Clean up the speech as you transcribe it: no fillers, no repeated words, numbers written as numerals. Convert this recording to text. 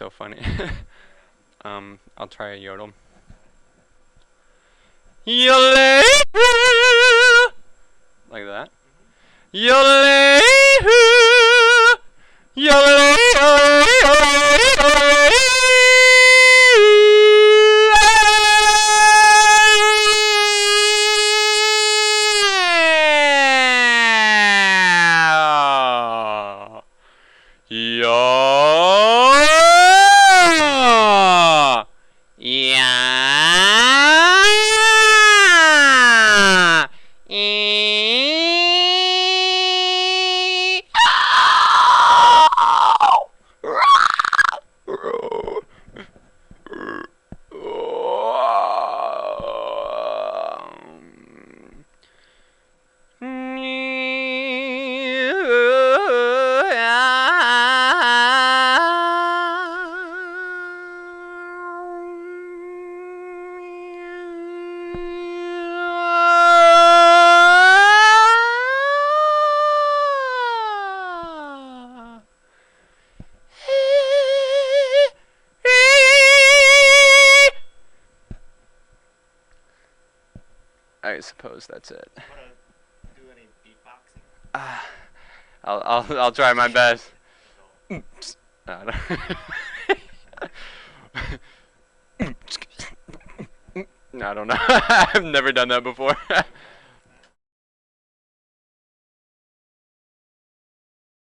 so funny. I'll try a yodel. Yodel, like that. Yodel, yodel, yeah. Yeah. I suppose that's it. Wanna do any beatboxing? I'll try my best. I don't know. I've never done that before.